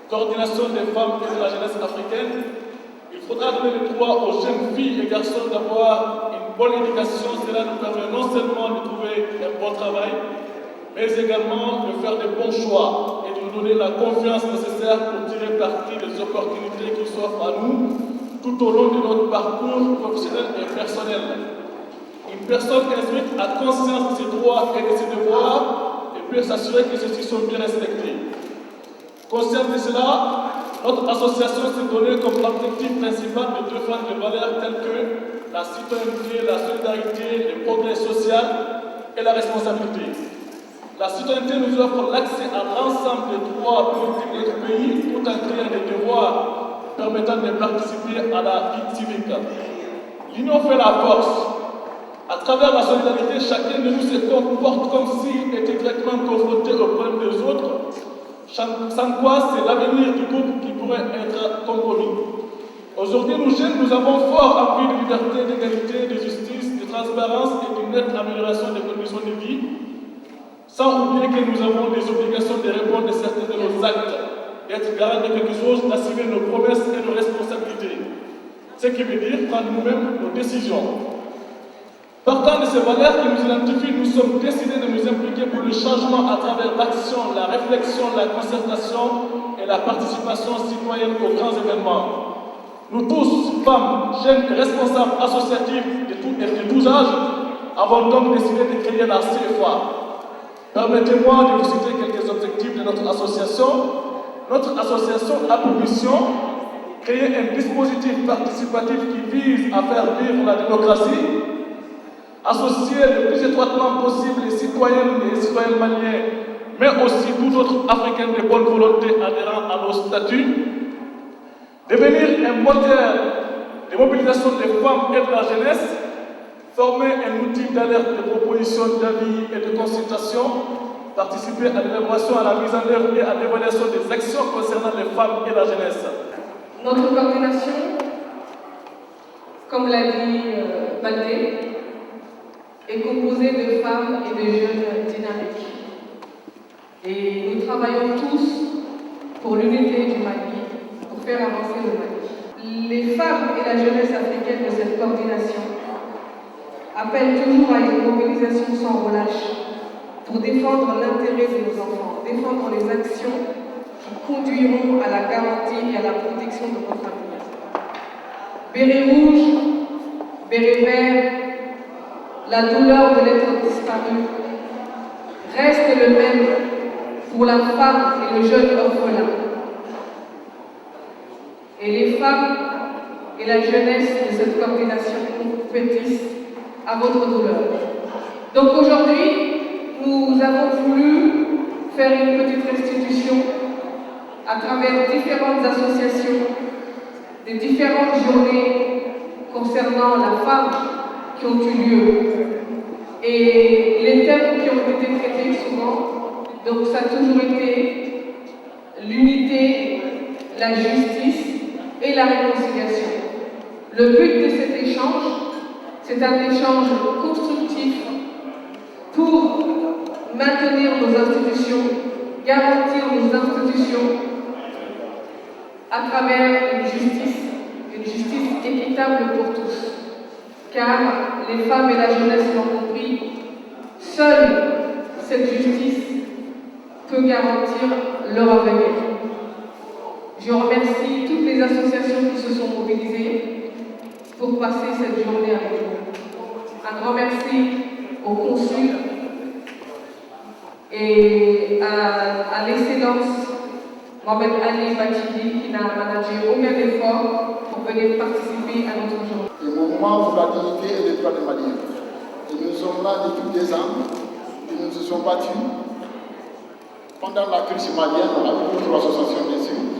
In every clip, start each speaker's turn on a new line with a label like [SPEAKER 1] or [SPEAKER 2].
[SPEAKER 1] coordination des femmes et de la jeunesse africaine, il faudra donner le droit aux jeunes filles et garçons d'avoir une bonne éducation. Cela nous permet non seulement de trouver un bon travail, mais également de faire de bons choix et de nous donner la confiance nécessaire pour tirer parti des opportunités qui s'offrent à nous tout au long de notre parcours professionnel et personnel. Une personne instruite a conscience de ses droits et de ses devoirs et peut s'assurer que ceux-ci sont bien respectés. Conscient de cela, notre association s'est donnée comme objectif principal de défendre des valeurs telles que la citoyenneté, la solidarité, le progrès social et la responsabilité. La citoyenneté nous offre l'accès à l'ensemble des droits politiques de notre pays tout en créant des devoirs permettant de participer à la vie civique. L'union fait la force. À travers la solidarité, chacun de nous se comporte comme s'il était directement confronté aux problèmes des autres, sans quoi c'est l'avenir du groupe qui pourrait être compromis. Aujourd'hui, nous jeunes, nous avons fort envie de liberté, d'égalité, de justice, de transparence et d'une nette amélioration des conditions de vie, sans oublier que nous avons des obligations de répondre à certains de nos actes, d'être garant de quelque chose, d'assumer nos promesses et nos responsabilités. Ce qui veut dire prendre nous-mêmes nos décisions. Partant de ces valeurs qui nous identifient, nous sommes décidés de nous impliquer pour le changement à travers l'action, la réflexion, la concertation et la participation citoyenne aux grands événements. Nous tous, femmes, jeunes et responsables associatifs de tous âges, avons donc décidé de créer la CFA. Permettez-moi de vous citer quelques objectifs de notre association. Notre association a pour mission créer un dispositif participatif qui vise à faire vivre la démocratie, associer le plus étroitement possible les citoyennes et les citoyens maliens, mais aussi tous autres Africains de bonne volonté adhérents à nos statuts, devenir un moteur de mobilisation des femmes et de la jeunesse, former un outil d'alerte, de proposition d'avis et de consultation, participer à l'élaboration, à la mise en œuvre et à l'évaluation des actions concernant les femmes et la jeunesse.
[SPEAKER 2] Notre coordination, comme l'a dit Baldé, est composée de femmes et de jeunes dynamiques. Et nous travaillons tous pour l'unité du Mali, pour faire avancer le Mali. Les femmes et la jeunesse africaine de cette coordination appellent toujours à une mobilisation sans relâche pour défendre l'intérêt de nos enfants, défendre les actions qui conduiront à la garantie et à la protection de notre avenir. Béret rouge, béret vert, la douleur de l'être disparu reste le même pour la femme et le jeune orphelin. Et les femmes et la jeunesse de cette coordination compétissent à votre douleur. Donc aujourd'hui, nous avons voulu faire une petite restitution à travers différentes associations, des différentes journées concernant la femme qui ont eu lieu. Et les thèmes qui ont été traités souvent, donc ça a toujours été l'unité, la justice et la réconciliation. Le but de cet échange, c'est un échange constructif pour maintenir nos institutions, garantir nos institutions à travers une justice équitable pour tous. Car les femmes et la jeunesse l'ont compris, seule cette justice peut garantir leur avenir. Je remercie toutes les associations qui se sont mobilisées pour passer cette journée avec nous. Un grand merci au consul et à l'excellence Mohamed Ali Bachidi qui n'a managé aucun effort pour venir participer à notre journée.
[SPEAKER 3] Le mouvement pour la dignité et les droits des Maliens. Et nous sommes là depuis des ans et nous nous sommes battus pendant la crise malienne avec notre association des civils.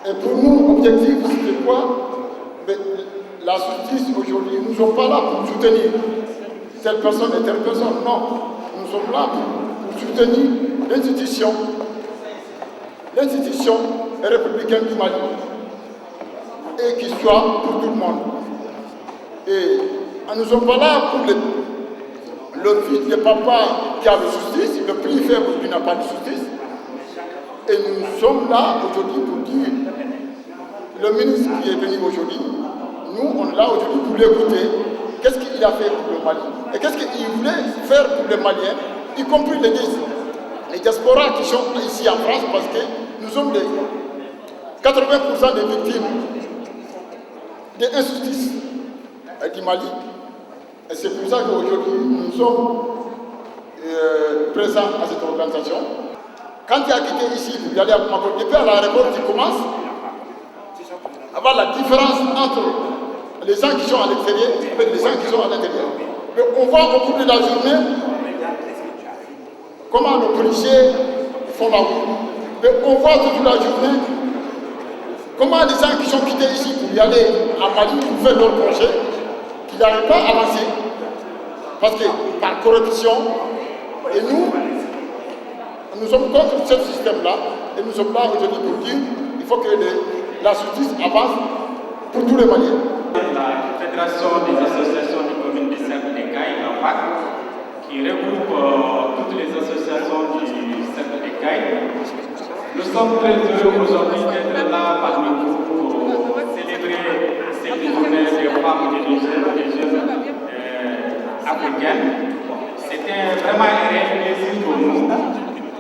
[SPEAKER 3] Et pour nous, l'objectif, c'était quoi? La justice aujourd'hui, nous ne sommes pas là pour soutenir telle personne et telle personne. Non, nous sommes là pour soutenir l'institution républicaine du Mali et qui soit pour tout le monde. Et nous ne sommes pas là pour le fils de papa qui a de justice, le plus faible qui n'a pas de justice. Et nous sommes là aujourd'hui pour dire, le ministre qui est venu aujourd'hui, nous on est là aujourd'hui pour l'écouter, qu'est-ce qu'il a fait pour le Mali et qu'est-ce qu'il voulait faire pour les Maliens, y compris les diasporas qui sont ici en France, parce que nous sommes les 80% des victimes des injustices du Mali. Et c'est pour ça qu'aujourd'hui nous sommes présents à cette organisation. Quand tu as quitté ici pour y aller à Bamako, depuis à l'aéroport, tu commences à voir la différence entre les gens qui sont à l'extérieur et les gens qui sont à l'intérieur. Mais on voit au cours de la journée comment nos policiers font la route. Mais on voit toute la journée comment les gens qui sont quittés ici pour y aller à Mali pour faire leur projet, qu'ils n'arrivent pas à avancer. Parce que par corruption, et nous sommes contre ce système-là, et nous sommes là aujourd'hui pour dire qu'il faut que la justice avance pour tous les Maliens.
[SPEAKER 4] La Fédération des associations de communes du cercle des Cailles, la FAC, qui regroupe toutes les associations du cercle des Cailles. Nous sommes très heureux aujourd'hui d'être là parmi vous pour célébrer cette journée des femmes et des jeunes africaines. C'était vraiment un réel plaisir pour nous.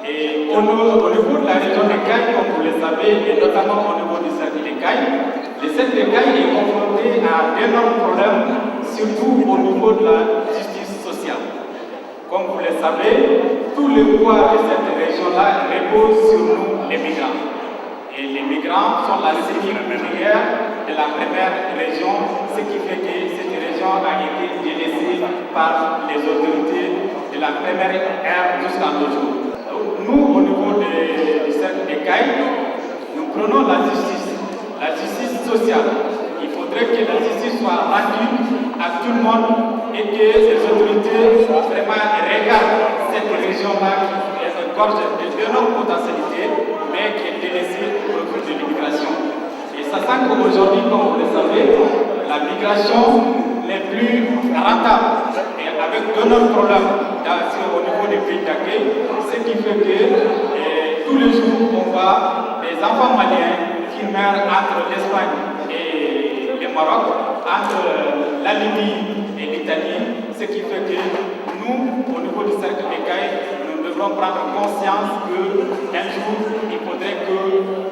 [SPEAKER 4] Et au niveau de la région des Cailles, comme vous le savez, et notamment au niveau du cercle des Cailles, le cercle des Cailles est confronté à d'énormes problèmes, surtout au niveau de la justice sociale. Comme vous le savez, tout le poids de cette région-là repose sur nous, les migrants. Et les migrants sont la cible primaire de la première région, ce qui fait que cette région a été délaissée par les autorités de la première ère jusqu'à nos jours. Nous, au niveau du cercle des Cailles, nous prenons la justice sociale. Il faudrait que la justice soit rendue à tout le monde et que les autorités vraiment regardent cette région-là qui est gorge d'énormes potentialités, mais qui est délaissée au profit de l'immigration. Et sachant qu'aujourd'hui, comme vous le savez, la migration n'est plus rentable et avec d'énormes problèmes au niveau des pays d'accueil, ce qui fait que tous les jours, on voit des enfants maliens qui meurent entre l'Espagne et le Maroc, entre la Libye et l'Italie, ce qui fait que nous, au niveau du cercle des Cailles, nous devrons prendre conscience qu'un jour, il faudrait que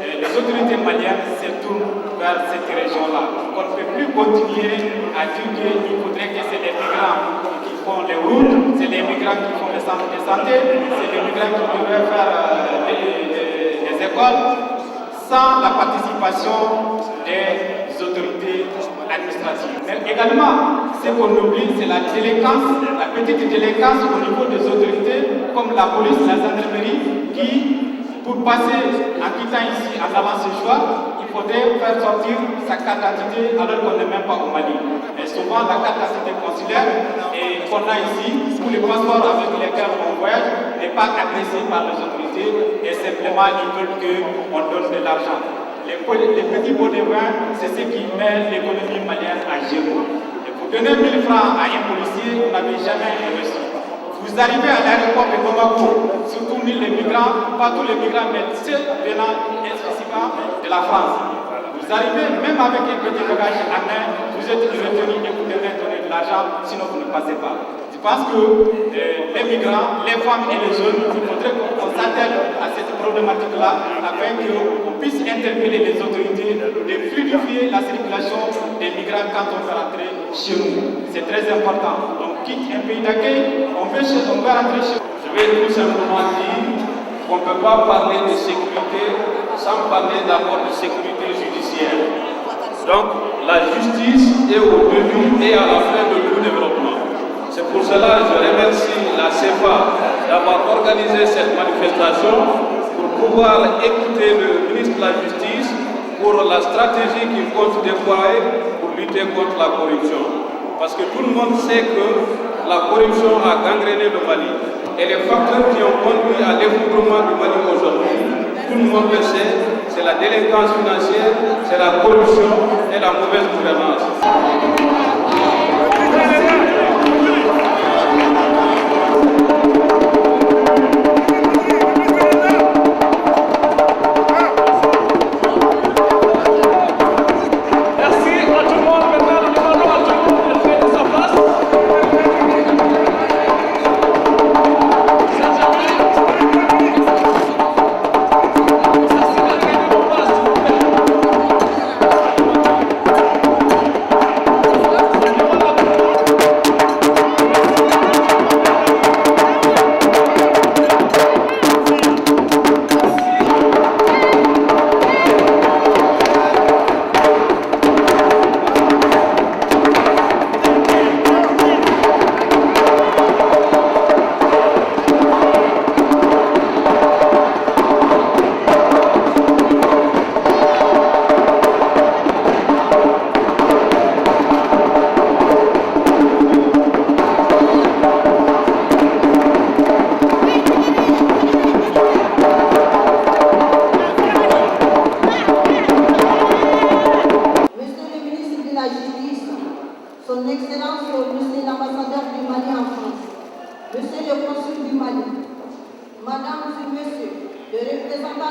[SPEAKER 4] les autorités maliennes se tournent vers cette région-là. On ne peut plus continuer à dire qu'il faudrait que c'est les migrants qui font les routes, c'est les migrants qui font les centres de santé, c'est les migrants qui devraient faire les écoles, sans la participation des autorités administratives. Mais également, ce qu'on oublie, c'est la délinquance, la petite délinquance au niveau des autorités, comme la police, la gendarmerie, qui, pour passer en quittant ici, en avant ce choix, il faudrait faire sortir sa carte d'identité alors qu'on n'est même pas au Mali. Et souvent, la carte d'identité consulaire qu'on a ici, pour les passeports avec lesquels on voyage, n'est pas apprécié par les autorités et simplement ils veulent qu'on donne de l'argent. Les petits pots de vin, c'est ce qui met l'économie malienne à genoux. Et pour donner 1000 francs à un policier, vous n'avez jamais reçu. Vous arrivez à l'aéroport de Bamako, surtout les migrants, pas tous les migrants, mais ceux venant spécifiquement de la France. Vous arrivez même avec un petit bagage à main, vous êtes retenu et vous devez donner de l'argent, sinon vous ne passez pas. Je pense que les migrants, les femmes et les jeunes, il faudrait qu'on s'attelle à cette problématique-là afin qu'on puisse interpeller les autorités de fluidifier la circulation des migrants quand on veut rentrer chez nous. C'est très important. On quitte un pays d'accueil, on veut rentrer chez nous.
[SPEAKER 1] Je vais tout simplement dire qu'on ne peut pas parler de sécurité sans parler d'abord de sécurité judiciaire. Donc la justice est au début et à la fin de tout développement. C'est pour cela que je remercie la CEPA d'avoir organisé cette manifestation pour pouvoir écouter le ministre de la Justice pour la stratégie qu'il compte déployer pour lutter contre la corruption. Parce que tout le monde sait que la corruption a gangréné le Mali. Et les facteurs qui ont conduit à l'effondrement du Mali aujourd'hui, tout le monde le sait, c'est la délinquance financière, c'est la corruption et la mauvaise gouvernance.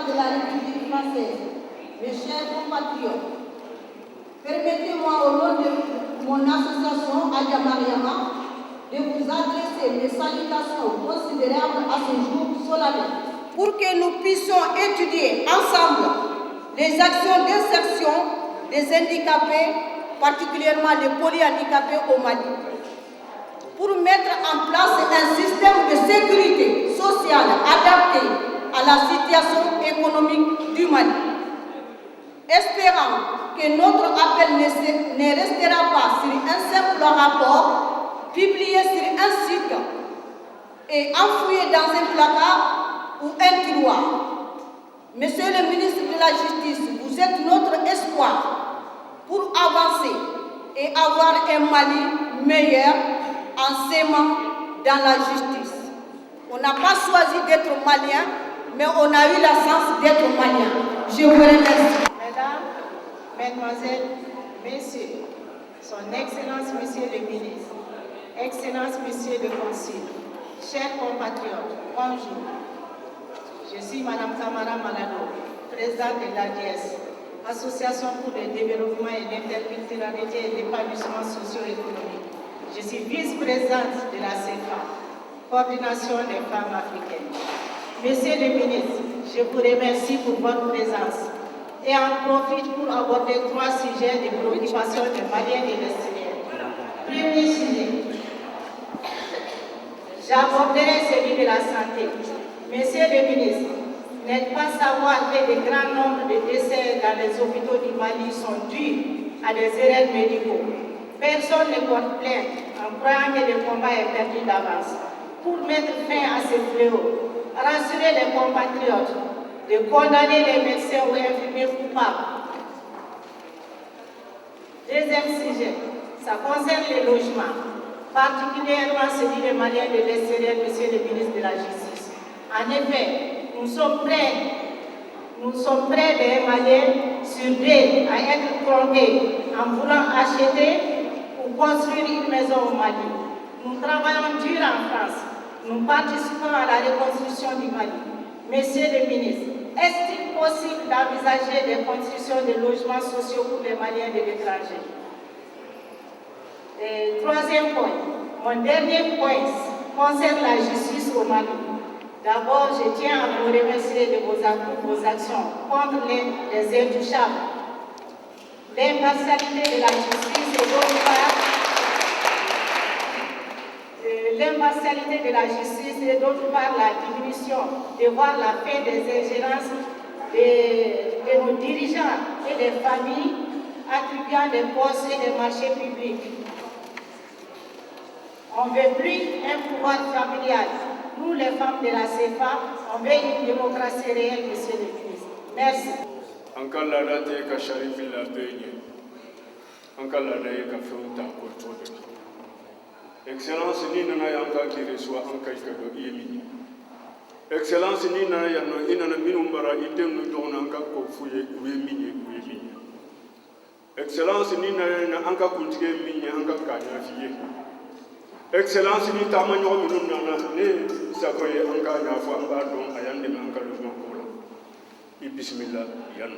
[SPEAKER 5] de la République française, mes chers compatriotes, permettez-moi au nom de mon association Adia Mariama de vous adresser mes salutations considérables à ce jour solennel pour que nous puissions étudier ensemble les actions d'insertion des handicapés, particulièrement les polyhandicapés au Mali, pour mettre en place un système de sécurité sociale adapté à la situation économique du Mali. Espérant que notre appel ne restera pas sur un simple rapport publié sur un site et enfoui dans un placard ou un tiroir. Monsieur le ministre de la Justice, vous êtes notre espoir pour avancer et avoir un Mali meilleur en s'aimant dans la justice. On n'a pas choisi d'être malien, mais on a eu la chance d'être malien. Je vous remercie.
[SPEAKER 6] Mesdames, Mesdemoiselles, Messieurs, Son Excellence Monsieur le Ministre, Excellence Monsieur le Consul, chers compatriotes, bonjour. Je suis Madame Tamara Malado, présidente de l'ADS, Association pour le développement et l'interculturalité et l'épanouissement socio-économique. Je suis vice-présidente de la CEFA, Coordination des femmes africaines. Monsieur le ministre, je vous remercie pour votre présence et en profite pour aborder 3 sujets de préoccupation des Maliens et des Syriens. Premier sujet, j'aborderai celui de la santé. Monsieur le ministre, n'êtes pas savoir que de grands nombres de décès dans les hôpitaux du Mali sont dus à des erreurs médicaux. Personne ne porte plainte en croyant que le combat est perdu d'avance. Pour mettre fin à ce fléau, rassurer les compatriotes, de condamner les médecins ou infirmiers coupables. Deuxième sujet, ça concerne les logements, particulièrement celui des Maliens de l'extérieur, monsieur le ministre de la Justice. En effet, nous sommes près des Maliens sur 2 à être trompés en voulant acheter ou construire une maison au Mali. Nous travaillons dur en France. Nous participons à la reconstruction du Mali. Monsieur le ministre, est-il possible d'envisager des constructions de logements sociaux pour les Maliens de l'étranger? Troisième point, mon dernier point concerne la justice au Mali. D'abord, je tiens à vous remercier de vos actions contre les intouchables, l'impartialité de la justice et d'autre part, la diminution, de voir la fin des ingérences de nos dirigeants et des familles attribuant des postes et des marchés publics. On ne veut plus un pouvoir familial. Nous, les femmes de la CEFA, on veut une démocratie réelle, monsieur le ministre. Merci.
[SPEAKER 7] Excellence ni nana yanka kire soit en kai ka do yemi. Excellence ni nana yanno inana minumbara idem no dona anka ko fuye yemi. Excellence ni nana anka kuntige minye anka kanya fiye. Excellence ni tamanyo minun nana ne sakoye anka nya fo anga don ayande anka lo kola. Bismillah yan.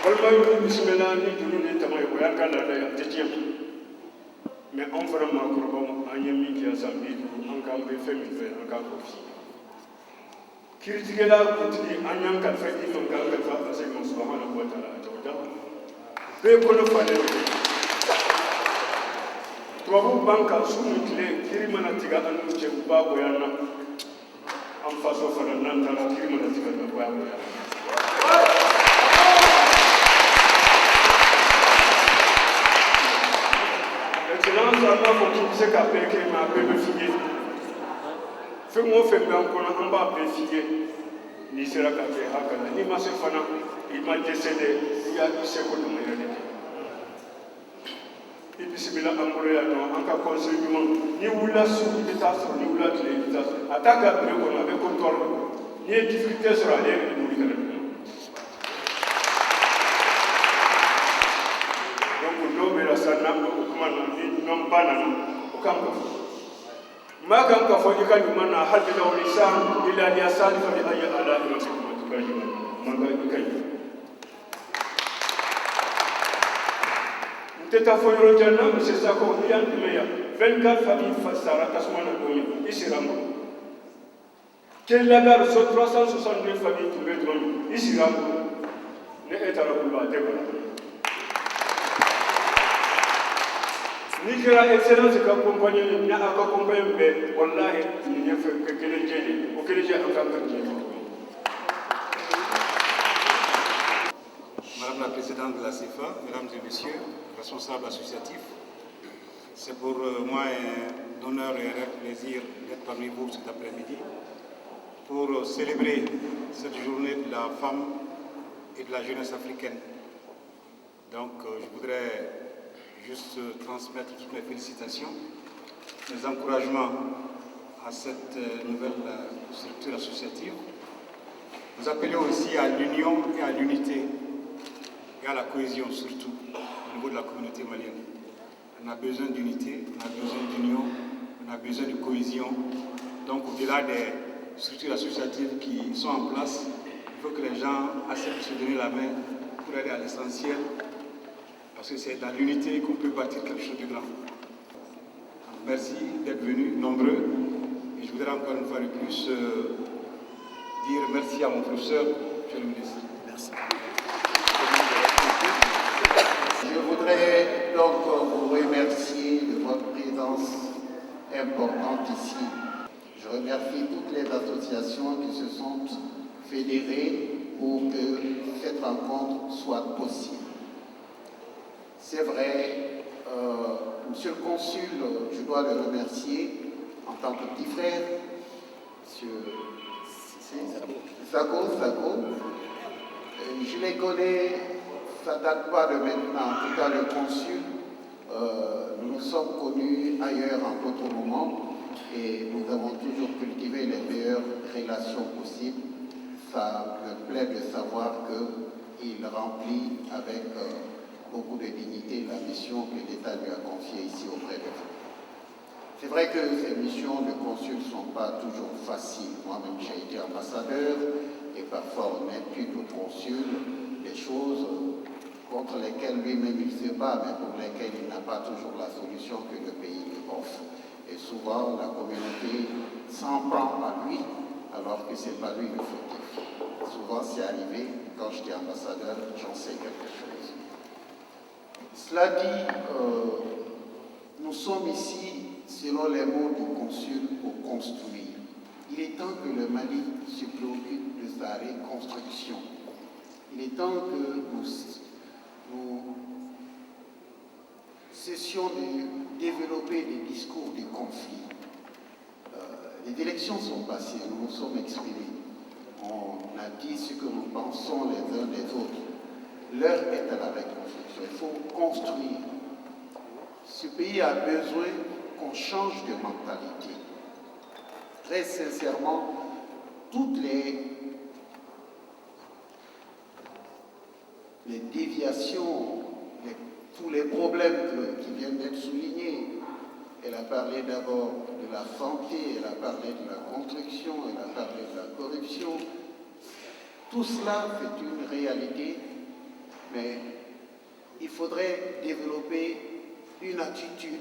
[SPEAKER 7] Walma bismillah ni dunu ni tamay ko yakala da ya tejiem mais on vraiment ko bam anyemi ki asambi an ka be femi fe an ka ko fi critique la kuti anyam ka fe ni ka fa parce que subhanahu wa ta'ala tawda be ko no fa to banka sunu tile kirimana tiga anu che babo yana am faso fa nan tara kirimana tiga na babo yana Excellence, Allah faut qu'il se capte que ma paix me figue. Fais-moi faire bien qu'on a un bas figue. Ni sera capé hakana. Ni ma se fana. Il m'a décédé. Il y a eu ce qu'on m'a dit. Et puis c'est bien amoureux à nous. En cas conséquent, ni où la soupe de tasse, ni où la clé de tasse. Attaque à peu qu'on avait contrôle. Ni difficulté sur la lèvre de mourir. Donc, nous, la sana, non banana, au camp. ما كان كفوجي كان يمنع حد لو لسان إلا ليسان فبأي آلاء ربكما تكذبان من كان يكذب تتفوجي الجنة مسيساكو بيان دميا 24 familles فسارة تسمعنا دومي إسرامو كلا غار 362 familles تبدون إسرامو نأتى ربنا تبارك Nigeria excellence ka compagnie ni aka compagnie be wallahi ni fa ka kele jeli o kele je aka ka jeli.
[SPEAKER 8] Madame la présidente de la CFA, mesdames et messieurs, responsables associatifs, c'est pour moi un honneur et un plaisir d'être parmi vous cet après-midi pour célébrer cette journée de la femme et de la jeunesse africaine. Donc je voudrais juste transmettre toutes mes félicitations, mes encouragements à cette nouvelle structure associative. Nous appelons aussi à l'union et à l'unité et à la cohésion surtout au niveau de la communauté malienne. On a besoin d'unité, on a besoin d'union, on a besoin de cohésion. Donc au-delà des structures associatives qui sont en place, il faut que les gens acceptent de se donner la main pour aller à l'essentiel. Parce que c'est dans l'unité qu'on peut bâtir quelque chose de grand. Merci d'être venus, nombreux. Et je voudrais encore une fois de plus dire merci à mon professeur, monsieur le ministre. Merci.
[SPEAKER 9] Je voudrais donc vous remercier de votre présence importante ici. Je remercie toutes les associations qui se sont fédérées pour que cette rencontre soit possible. C'est vrai, monsieur le consul, je dois le remercier en tant que petit frère, monsieur Zago. Je les connais, ça ne date pas de maintenant, en tout cas le consul, nous nous sommes connus ailleurs en d'autres moments et nous avons toujours cultivé les meilleures relations possibles. Ça me plaît de savoir qu'il remplit avec beaucoup de dignité la mission que l'État lui a confiée ici auprès de vous. C'est vrai que ces missions de consul ne sont pas toujours faciles. Moi-même, j'ai été ambassadeur et parfois on impute au consul des choses contre lesquelles lui-même il se bat, mais pour lesquelles il n'a pas toujours la solution que le pays lui offre. Et souvent, la communauté s'en prend à lui, alors que ce n'est pas lui le fautif. Souvent, c'est arrivé, quand j'étais ambassadeur, j'en sais quelque chose. Cela dit, nous sommes ici, selon les mots du consul, pour construire. Il est temps que le Mali se préoccupe de sa reconstruction. Il est temps que nous cessions de développer des discours de conflit. Les élections sont passées, nous nous sommes exprimés. On a dit ce que nous pensons les uns des autres. L'heure est à la reconstruction. Il faut construire. Ce pays a besoin qu'on change de mentalité. Très sincèrement, toutes les déviations, tous les problèmes qui viennent d'être soulignés, elle a parlé d'abord de la santé, elle a parlé de la construction, elle a parlé de la corruption. Tout cela, c'est une réalité. Mais il faudrait développer une attitude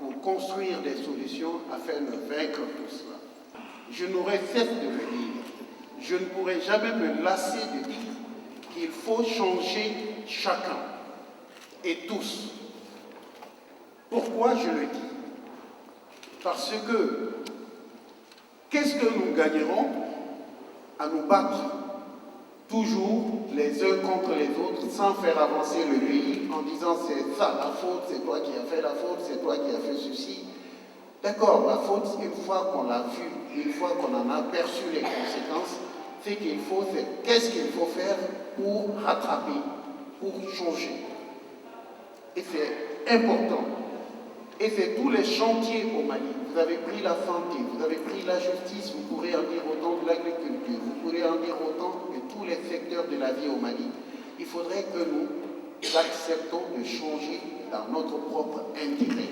[SPEAKER 9] pour construire des solutions afin de vaincre tout cela. Je n'aurais cesse de le dire. Je ne pourrai jamais me lasser de dire qu'il faut changer chacun et tous. Pourquoi je le dis? Parce que qu'est-ce que nous gagnerons à nous battre toujours les uns contre les autres, sans faire avancer le pays, en disant c'est ça la faute, c'est toi qui as fait la faute, c'est toi qui as fait ceci. D'accord, la faute, une fois qu'on l'a vue, une fois qu'on en a perçu les conséquences, c'est qu'il faut faire, qu'est-ce qu'il faut faire pour rattraper, pour changer. Et c'est important. Et c'est tous les chantiers au Mali. Vous avez pris la santé, vous avez pris la justice, vous pourrez en dire autant de l'agriculture, vous pourrez en dire autant de tous les secteurs de la vie au Mali. Il faudrait que nous acceptons de changer dans notre propre intérêt.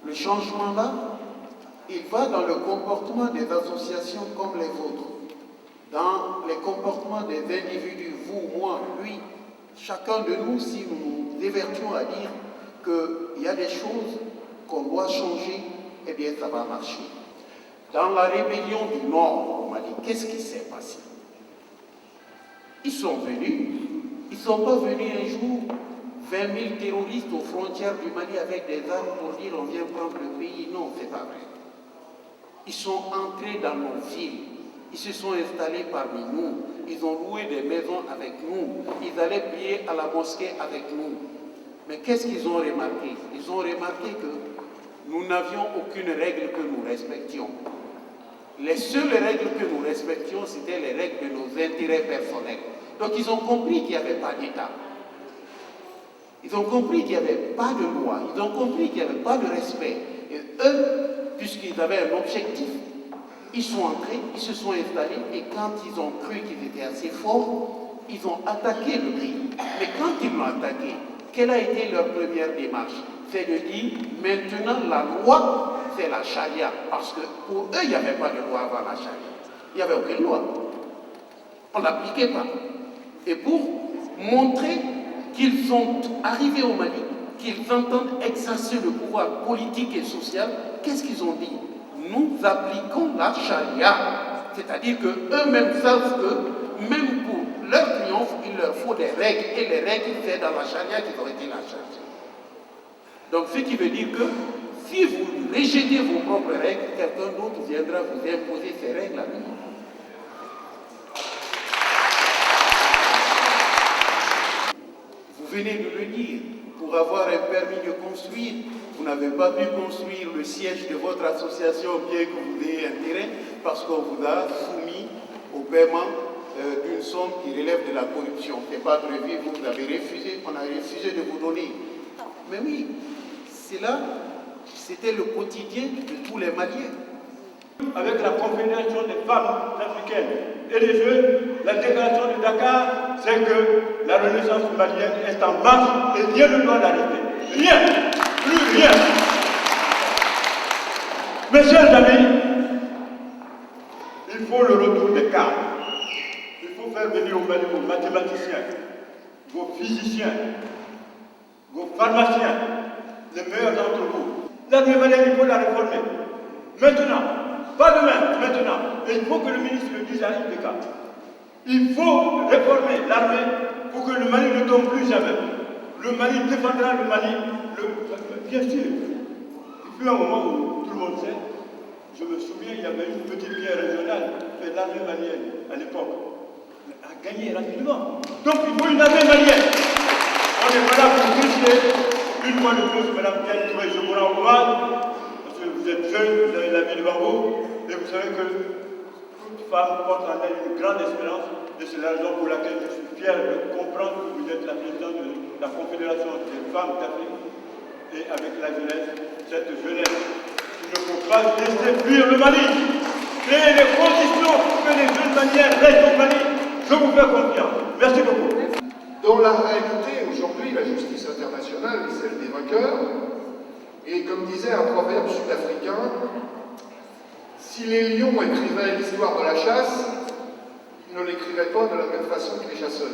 [SPEAKER 9] Le changement là, il va dans le comportement des associations comme les vôtres, dans les comportements des individus, vous, moi, lui, chacun de nous, si nous nous évertuons à dire qu'il y a des choses qu'on doit changer, eh bien ça va marcher. Dans la rébellion du Nord au Mali, qu'est-ce qui s'est passé? Ils sont venus, ils ne sont pas venus un jour, 20 000 terroristes aux frontières du Mali avec des armes pour dire on vient prendre le pays. Non, c'est pas vrai. Ils sont entrés dans nos villes, ils se sont installés parmi nous, ils ont loué des maisons avec nous, ils allaient prier à la mosquée avec nous. Mais qu'est-ce qu'ils ont remarqué? Ils ont remarqué que nous n'avions aucune règle que nous respections. Les seules règles que nous respections, c'était les règles de nos intérêts personnels. Donc ils ont compris qu'il n'y avait pas d'État. Ils ont compris qu'il n'y avait pas de loi. Ils ont compris qu'il n'y avait pas de respect. Et eux, puisqu'ils avaient un objectif, ils sont entrés, ils se sont installés, et quand ils ont cru qu'ils étaient assez forts, ils ont attaqué le pays. Mais quand ils l'ont attaqué, quelle a été leur première démarche? C'est de dire, maintenant la loi, c'est la charia. Parce que pour eux, il n'y avait pas de loi avant la charia. Il n'y avait aucune loi. On ne l'appliquait pas. Et pour montrer qu'ils sont arrivés au Mali, qu'ils entendent exercer le pouvoir politique et social, qu'est-ce qu'ils ont dit? Nous appliquons la charia. C'est-à-dire qu'eux-mêmes savent que même pour leur triomphe, il leur faut des règles. Et les règles, c'est dans la charia qu'ils ont été la charia. Donc ce qui veut dire que si vous rejetez vos propres règles, quelqu'un d'autre viendra vous imposer ces règles à vous. Vous venez de le dire, pour avoir un permis de construire, vous n'avez pas pu construire le siège de votre association bien que vous ayez un terrain, parce qu'on vous a soumis au paiement d'une somme qui relève de la corruption. Ce n'est pas prévu, vous avez refusé, on a refusé de vous donner. Mais oui, c'était le quotidien de tous les Maliens.
[SPEAKER 7] Avec la Confédération des femmes africaines et des jeunes, la déclaration de Dakar, c'est que la renaissance malienne est en marche et rien ne doit l'arrêter. Rien, plus rien. Mes chers amis, il faut le retour des cadres. Il faut faire venir au Mali vos mathématiciens, vos physiciens, vos pharmaciens, les meilleurs d'entre vous. L'armée malienne, il faut la réformer. Maintenant, pas demain, maintenant. Et il faut que le ministre le dise à IPK. Il faut réformer l'armée pour que le Mali ne tombe plus jamais. Le Mali défendra le Mali. Bien sûr. Il fut un moment où tout le monde sait. Je me souviens, il y avait une petite guerre régionale de l'armée malienne à l'époque. Elle a gagné rapidement. Donc il faut une armée malienne. On n'est pas là pour tricher. Une fois de plus, Mme Diane Touré, je vous rends hommage, parce que vous êtes jeune, vous avez la vie devant vous, et vous savez que toute femme porte en elle une grande espérance, et c'est la raison pour laquelle je suis fier de comprendre que vous êtes la présidente de la Confédération des femmes d'Afrique, et avec la jeunesse, cette jeunesse qui ne faut pas laisser fuir le Mali, créer les conditions pour que les jeunes Maliens restent au Mali. Je vous fais confiance. Merci beaucoup.
[SPEAKER 10] Dans la réalité, aujourd'hui, la justice internationale est celle des vainqueurs. Et comme disait un proverbe sud-africain, si les lions écrivaient l'histoire de la chasse, ils ne l'écrivaient pas de la même façon que les chasseurs.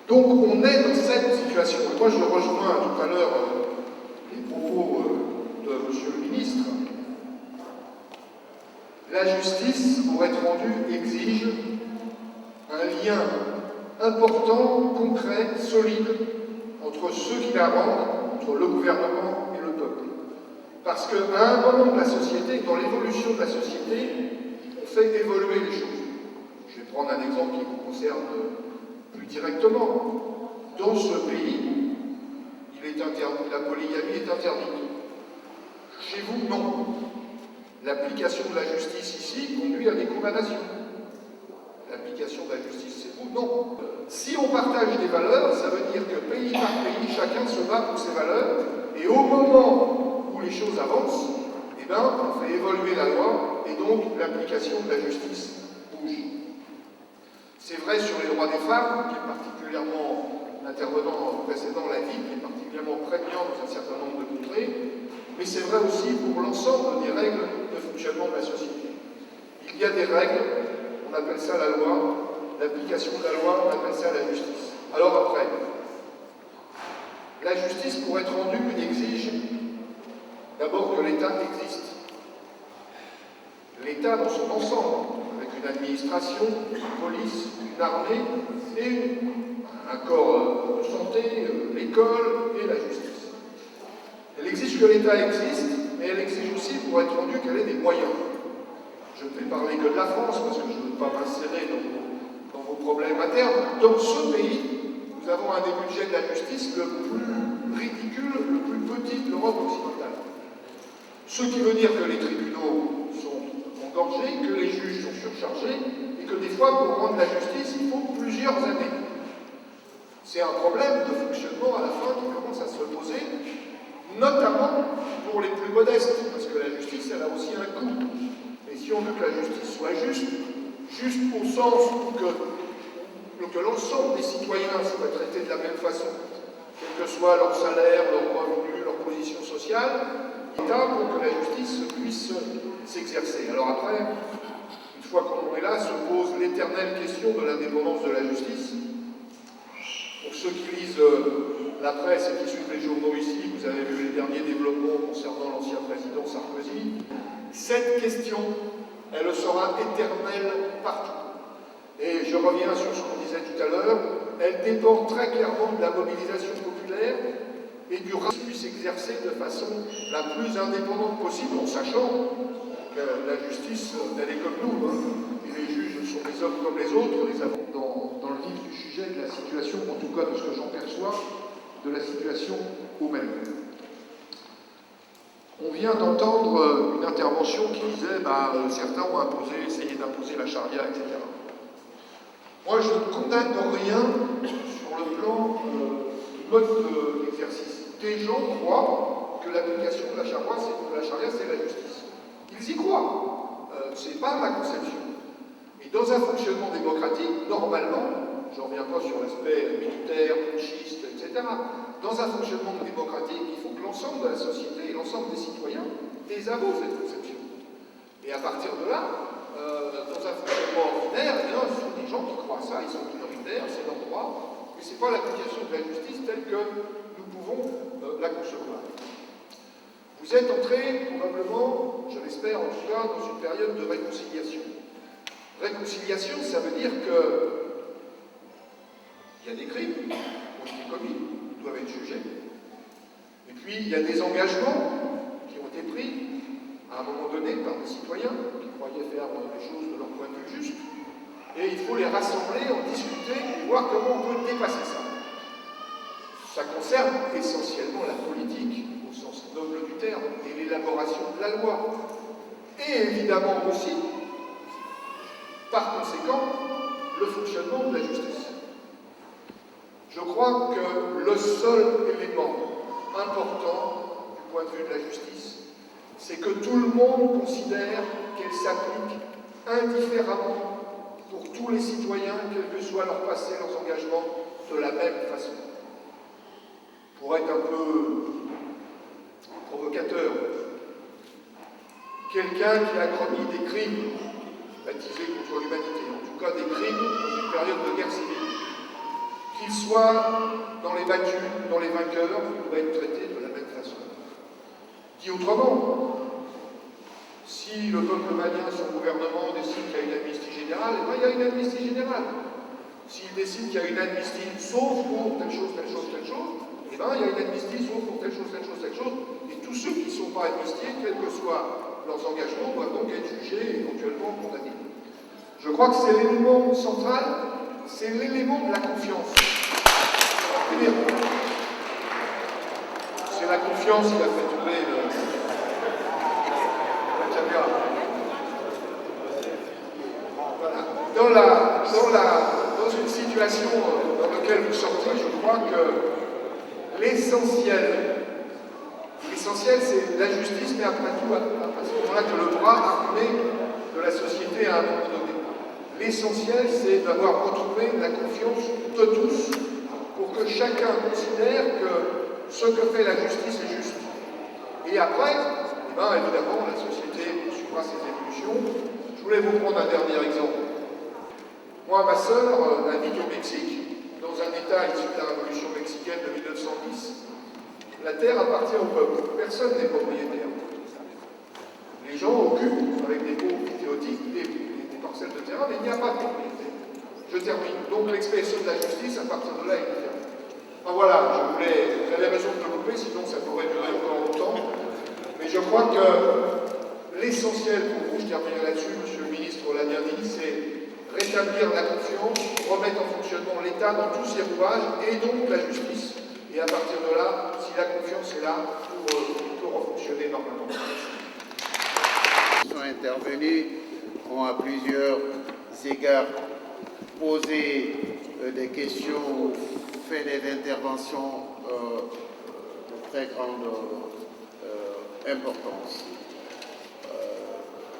[SPEAKER 10] Donc on est dans cette situation. Et moi je rejoins tout à l'heure les propos de M. le ministre. La justice, pour être rendue, exige un lien important, concret, solide entre ceux qui la rendent, entre le gouvernement et le peuple. Parce qu'à un moment de la société, dans l'évolution de la société, on fait évoluer les choses. Je vais prendre un exemple qui vous concerne plus directement. Dans ce pays, il est interdit, la polygamie est interdite. Chez vous, non. L'application de la justice ici conduit à des condamnations. L'application de la justice, c'est vous, non. Si on partage des valeurs, ça veut dire que pays par pays, chacun se bat pour ses valeurs, et au moment où les choses avancent, eh ben, on fait évoluer la loi, et donc l'application de la justice bouge. C'est vrai sur les droits des femmes, qui est particulièrement l'intervenant précédent l'a dit, qui est particulièrement prégnant dans un certain nombre de contrées, mais c'est vrai aussi pour l'ensemble des règles de fonctionnement de la société. Il y a des règles, on appelle ça la loi, l'application de la loi, on appelle ça la justice. Alors après, la justice, pour être rendue, exige d'abord que l'État existe. L'État dans son ensemble, avec une administration, une police, une armée et un corps de santé, l'école et la justice. Elle exige que l'État existe, mais elle exige aussi, pour être rendue, qu'elle ait des moyens. Je ne vais parler que de la France, parce que je ne veux pas m'insérer dans vos problèmes internes. Dans ce pays, nous avons un des budgets de la justice le plus ridicule, le plus petit de l'Europe occidentale. Ce qui veut dire que les tribunaux sont engorgés, que les juges sont surchargés, et que des fois, pour rendre la justice, il faut plusieurs années. C'est un problème de fonctionnement à la fin qui commence à se poser, notamment pour les plus modestes, parce que la justice, elle a aussi un coût. Et si on veut que la justice soit juste au sens où que l'ensemble des citoyens soient traités de la même façon, quel que soit leur salaire, leur revenu, leur position sociale, l'État pour que la justice puisse s'exercer. Alors après, une fois qu'on est là, se pose l'éternelle question de l'indépendance de la justice. Pour ceux qui lisent la presse et qui suivent les journaux ici, vous avez vu les derniers développements concernant l'ancien président Sarkozy. Cette question, elle sera éternelle partout. Et je reviens sur ce qu'on disait tout à l'heure, elle dépend très clairement de la mobilisation populaire et du risque qui puisse s'exercer de façon la plus indépendante possible, en sachant que la justice, elle est comme nous, hein, et les juges sont des hommes comme les autres, les avocats.
[SPEAKER 11] Dans le vif du sujet de la situation, en tout cas de ce que j'en perçois, de la situation au Mali. On vient d'entendre une intervention qui disait certains ont essayé d'imposer la charia, etc. Moi, je ne condamne rien sur le plan du mode d'exercice. Des gens croient que l'application de la charia, c'est la justice. Ils y croient. C'est pas ma conception. Et dans un fonctionnement démocratique, normalement, je ne reviens pas sur l'aspect militaire, putschiste, etc. Dans un fonctionnement démocratique, il faut que l'ensemble de la société et l'ensemble des citoyens désavouent cette conception. Et à partir de là, dans un fonctionnement ordinaire, ce sont des gens qui croient ça, ils sont minoritaires, c'est leur droit, mais ce n'est pas l'application de la justice telle que nous pouvons la concevoir. Vous êtes entrés probablement, je l'espère en tout cas, dans une période de réconciliation. Réconciliation, ça veut dire que il y a des crimes qui ont été commis, ils doivent être jugés. Et puis, il y a des engagements qui ont été pris à un moment donné par des citoyens qui croyaient faire les choses de leur point de vue juste. Et il faut les rassembler, en discuter et voir comment on peut dépasser ça. Ça concerne essentiellement la politique, au sens noble du terme, et l'élaboration de la loi. Et évidemment aussi, par conséquent, le fonctionnement de la justice. Je crois que le seul élément important du point de vue de la justice, c'est que tout le monde considère qu'elle s'applique indifféremment pour tous les citoyens, quel que soit leur passé, leurs engagements, de la même façon. Pour être un peu provocateur, quelqu'un qui a commis des crimes baptisés contre l'humanité, en tout cas des crimes dans une période de guerre civile, qu'il soit dans les battus, dans les vainqueurs, il doit être traité de la même façon. Dit autrement, si le peuple malien, son gouvernement, décide qu'il y a une amnistie générale, il y a une amnistie générale. S'il décide qu'il y a une amnistie sauf pour telle chose, telle chose, telle chose, il y a une amnistie sauf pour telle chose, telle chose, telle chose. Et tous ceux qui ne sont pas amnistiés, quels que soient leurs engagements, doivent donc être jugés et éventuellement condamnés. Je crois que c'est l'élément central, c'est l'élément de la confiance. C'est la confiance qui a fait tomber la caméra. Voilà. Dans une situation dans laquelle vous sortez, je crois que l'essentiel, c'est la justice, mais après tout, à ce moment-là, que le droit armé de la société à un moment donné. L'essentiel, c'est d'avoir retrouvé la confiance de tous pour
[SPEAKER 10] que chacun considère que ce que fait la justice est juste. Et après, évidemment, la société poursuivra ses évolutions. Je voulais vous prendre un dernier exemple. Moi, ma sœur habite au Mexique, dans un État issu de la Révolution mexicaine de 1910. La terre appartient au peuple, personne n'est propriétaire. Les gens occupent, avec des mots théotiques, des parcelles de terrain, mais il n'y a pas de propriété. Je termine. Donc l'expression de la justice, à partir de là, est différente. Voilà, j'avais raison de me couper, sinon ça pourrait durer encore longtemps. Mais je crois que l'essentiel pour vous, je terminerai là-dessus, Monsieur le Ministre l'a bien dit, c'est rétablir la confiance, remettre en fonctionnement l'État dans tous ses rouages, et donc la justice. Et à partir de là, si la confiance est là, tout peut refonctionner normalement.
[SPEAKER 9] Qui sont intervenus ont à plusieurs égards posé des questions ou fait des interventions de très grande importance.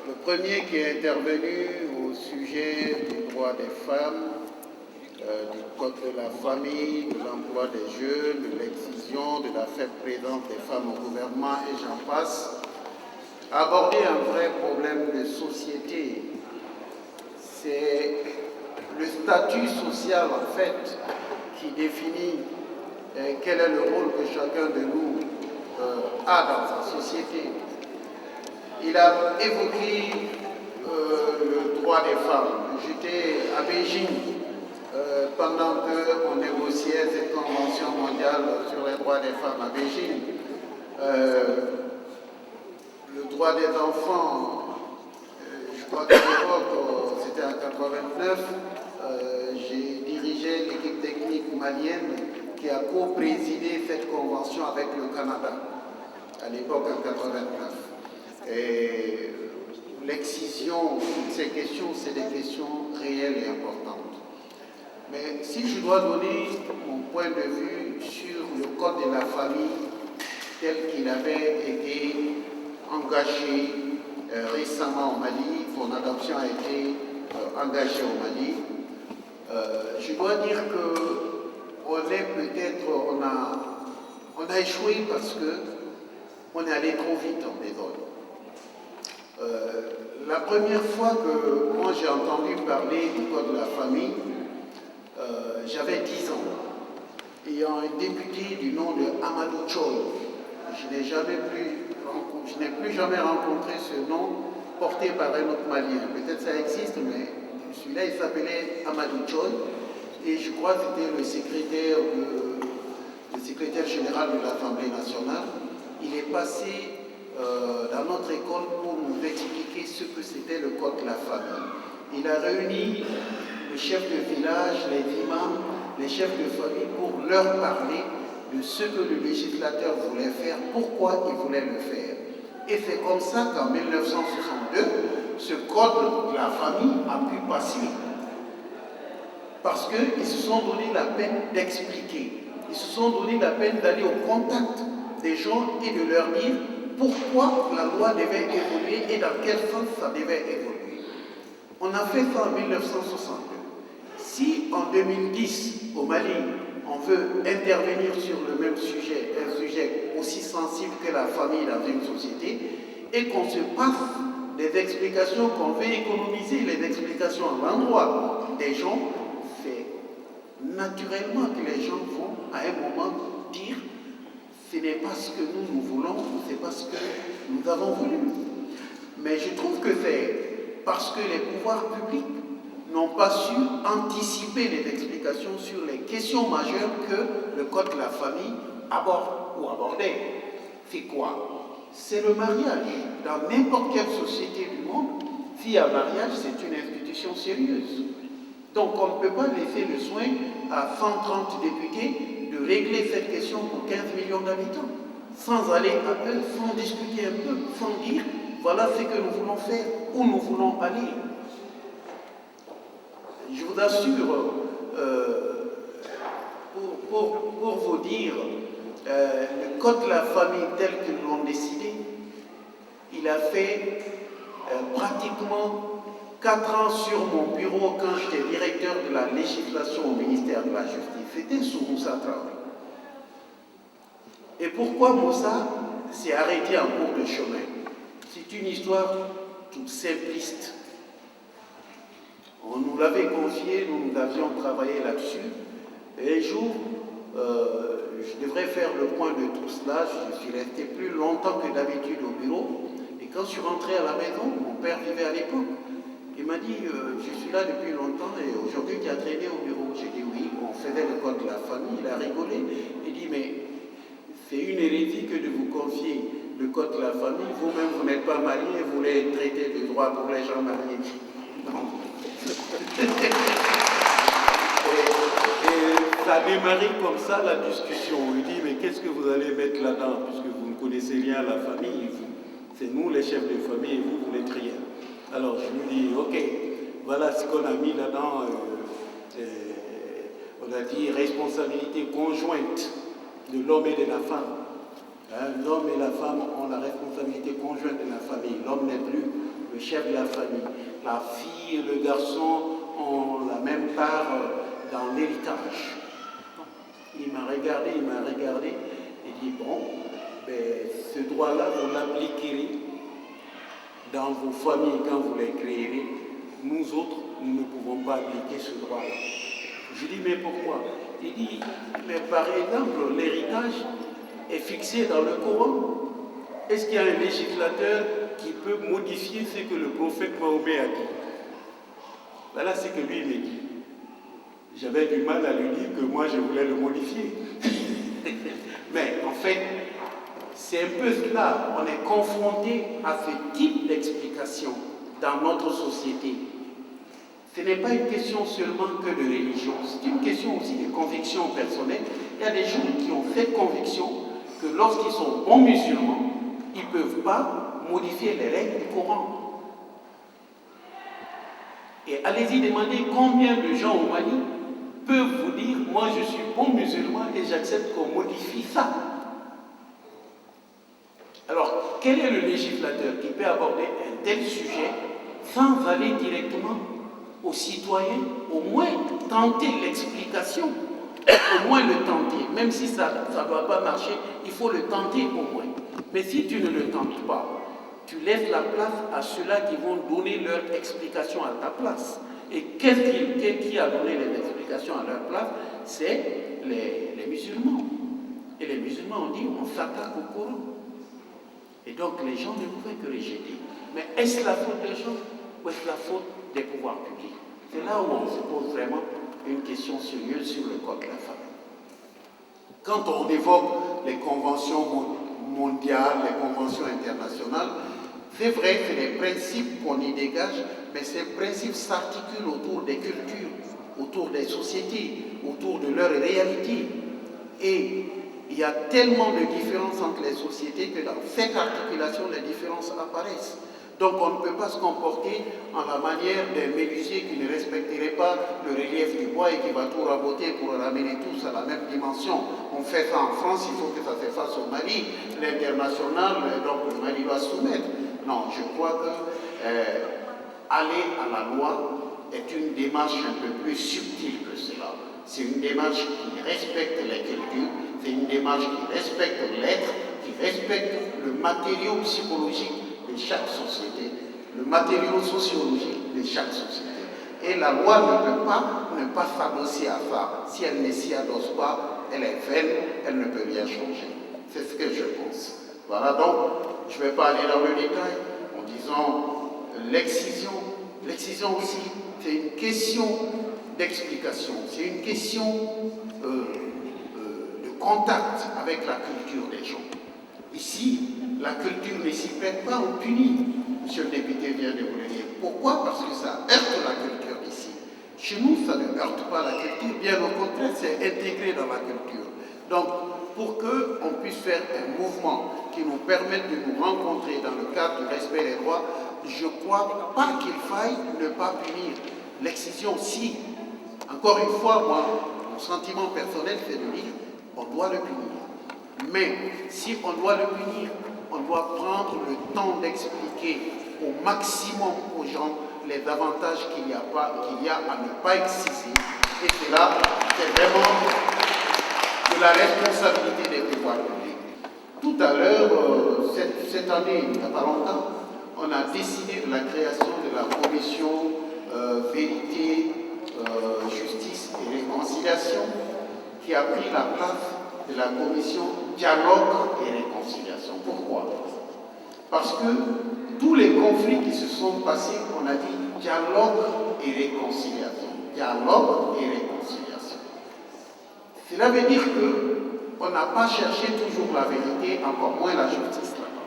[SPEAKER 9] Le premier qui est intervenu au sujet du droit des femmes, du code de la famille, de l'emploi des jeunes, de l'excision, de la faible présence des femmes au gouvernement et j'en passe, a abordé un vrai problème de société. C'est le statut social en fait qui définit quel est le rôle que chacun de nous a dans sa société. Il a évoqué le droit des femmes. J'étais à Beijing pendant qu'on négociait cette convention mondiale sur les droits des femmes à Beijing. Le droit des enfants, je crois qu'à l'époque, c'était en 89, j'ai dirigé l'équipe technique malienne qui a co-présidé cette convention avec le Canada, à l'époque en 89. Et l'excision, ces questions, c'est des questions réelles et importantes. Mais si je dois donner mon point de vue sur le code de la famille tel qu'il avait été engagé récemment au Mali, son adoption a été engagée au Mali, je dois dire qu'on est peut-être, on a échoué parce qu'on est allé trop vite en désordre. La première fois que moi j'ai entendu parler du code de la famille, j'avais 10 ans. Il y a un député du nom de Amadou Choi. Je n'ai plus jamais rencontré ce nom porté par un autre Malien. Peut-être ça existe, mais celui-là, il s'appelait Amadou Choi. Et je crois que c'était le secrétaire général de l'Assemblée nationale. Il est passé dans notre école pour nous expliquer ce que c'était le code de la famille. Il a réuni les chefs de village, les imams, les chefs de famille pour leur parler de ce que le législateur voulait faire, pourquoi il voulait le faire. Et c'est comme ça qu'en 1962, ce code de la famille a pu passer. Parce qu'ils se sont donné la peine d'expliquer. Ils se sont donné la peine d'aller au contact des gens et de leur dire pourquoi la loi devait évoluer et dans quel sens ça devait évoluer. On a fait ça en 1962. Si en 2010, au Mali, on veut intervenir sur le même sujet, un sujet aussi sensible que la famille dans une société, et qu'on se passe des explications, qu'on veut économiser les explications à l'endroit des gens, c'est naturellement que les gens vont à un moment dire ce n'est pas ce que nous voulons, c'est pas ce que nous avons voulu. Mais je trouve que c'est parce que les pouvoirs publics n'ont pas su anticiper les explications sur les questions majeures que le code de la famille aborde ou abordait. C'est quoi? C'est le mariage. Dans n'importe quelle société du monde, s'il y a mariage, c'est une institution sérieuse. Donc on ne peut pas laisser le soin à 130 députés de régler cette question pour 15 millions d'habitants, sans aller à eux, sans discuter un peu, sans dire voilà ce que nous voulons faire, où nous voulons aller. Je vous assure, pour vous dire, le code de la famille tel que nous l'ont décidé, il a fait pratiquement 4 ans sur mon bureau quand j'étais directeur de la législation au ministère de la Justice, c'était sous Moussa Traoré. Et pourquoi Moussa s'est arrêté en cours de chemin? C'est une histoire toute simpliste. On nous l'avait confié, nous avions travaillé là-dessus. Et un jour, je devrais faire le point de tout cela. Je suis resté plus longtemps que d'habitude au bureau. Et quand je suis rentré à la maison, mon père vivait à l'époque. Il m'a dit, je suis là depuis longtemps et aujourd'hui tu as traîné au bureau. J'ai dit oui, on faisait le code de la famille. Il a rigolé. Il dit, mais c'est une hérésie que de vous confier le code de la famille. Vous-même, vous n'êtes pas marié, vous voulez traiter de droit pour les gens mariés. Non. Et ça a démarré comme ça la discussion. Il dit, mais qu'est-ce que vous allez mettre là-dedans, puisque vous ne connaissez rien à la famille. C'est nous les chefs de famille et vous n'êtes rien. Alors je lui dis, ok, voilà ce qu'on a mis là-dedans. On a dit responsabilité conjointe de l'homme et de la femme. L'homme et la femme ont la responsabilité conjointe de la famille. L'homme n'est plus le chef de la famille. La fille et le garçon ont la même part dans l'héritage. Il m'a regardé et dit, bon, ben, ce droit-là, vous l'appliquerez dans vos familles quand vous les créerez. Nous autres, nous ne pouvons pas appliquer ce droit-là. Je dis, mais pourquoi? Il dit, mais par exemple, l'héritage est fixé dans le Coran. Est-ce qu'il y a un législateur qui peut modifier ce que le prophète Mahomet a dit? Voilà ce que lui me dit. J'avais du mal à lui dire que moi je voulais le modifier. Mais en fait, c'est un peu cela. On est confronté à ce type d'explication dans notre société. Ce n'est pas une question seulement que de religion, c'est une question aussi de conviction personnelle. Il y a des gens qui ont cette conviction que lorsqu'ils sont bons musulmans, ils ne peuvent pas modifier les règles du Coran. Et allez-y demander combien de gens au Mali peuvent vous dire, moi je suis bon musulman et j'accepte qu'on modifie ça. Alors, quel est le législateur qui peut aborder un tel sujet sans aller directement aux citoyens, au moins tenter l'explication, au moins le tenter, même si ça ne doit pas marcher, il faut le tenter au moins. Mais si tu ne le tentes pas, tu laisses la place à ceux-là qui vont donner leur explication à ta place. Et qui a donné les explications à leur place? C'est les musulmans. Et les musulmans ont dit, on s'attaque au Coran. Et donc les gens ne pouvaient que rejeter. Mais est-ce la faute des gens ou est-ce la faute des pouvoirs publics? C'est là où on se pose vraiment une question sérieuse sur le code de la famille. Quand on évoque les conventions mondiales, les conventions internationales, c'est vrai que les principes qu'on y dégage, mais ces principes s'articulent autour des cultures, autour des sociétés, autour de leur réalité. Et il y a tellement de différences entre les sociétés que dans cette articulation, les différences apparaissent. Donc on ne peut pas se comporter en la manière d'un menuisier qui ne respecterait pas le relief du bois et qui va tout raboter pour ramener tous à la même dimension. On fait ça en France, il faut que ça se fasse au Mali. L'international, donc le Mali va soumettre. Non, je crois que aller à la loi est une démarche un peu plus subtile que cela. C'est une démarche qui respecte les cultures, c'est une démarche qui respecte l'être, qui respecte le matériau psychologique de chaque société, le matériau sociologique de chaque société. Et la loi ne peut pas s'adosser à ça. Si elle ne s'y adosse pas, elle est vaine, elle ne peut rien changer. C'est ce que je pense. Voilà, donc, je ne vais pas aller dans le détail en disant l'excision. L'excision aussi, c'est une question d'explication, c'est une question de contact avec la culture des gens. Ici, la culture ne s'y prête pas, on punit. Monsieur le député vient de vous le dire. Pourquoi? Parce que ça heurte la culture ici. Chez nous, ça ne heurte pas la culture, bien au contraire, c'est intégré dans la culture. Donc, pour qu'on puisse faire un mouvement qui nous permette de nous rencontrer dans le cadre du respect des droits, je ne crois pas qu'il faille ne pas punir. L'excision, si. Encore une fois, moi, mon sentiment personnel, c'est de dire on doit le punir. Mais si on doit le punir, on doit prendre le temps d'expliquer au maximum aux gens les avantages qu'il y a à ne pas exciser. Et cela, c'est vraiment de la responsabilité des pouvoirs publics. Tout à l'heure, cette année, il n'y a pas longtemps, on a décidé de la création de la commission vérité, justice et réconciliation, qui a pris la place de la commission dialogue et réconciliation. Pourquoi? Parce que tous les conflits qui se sont passés, on a dit dialogue et réconciliation. Dialogue et réconciliation. Cela veut dire qu'on n'a pas cherché toujours la vérité, encore moins la justice là-bas.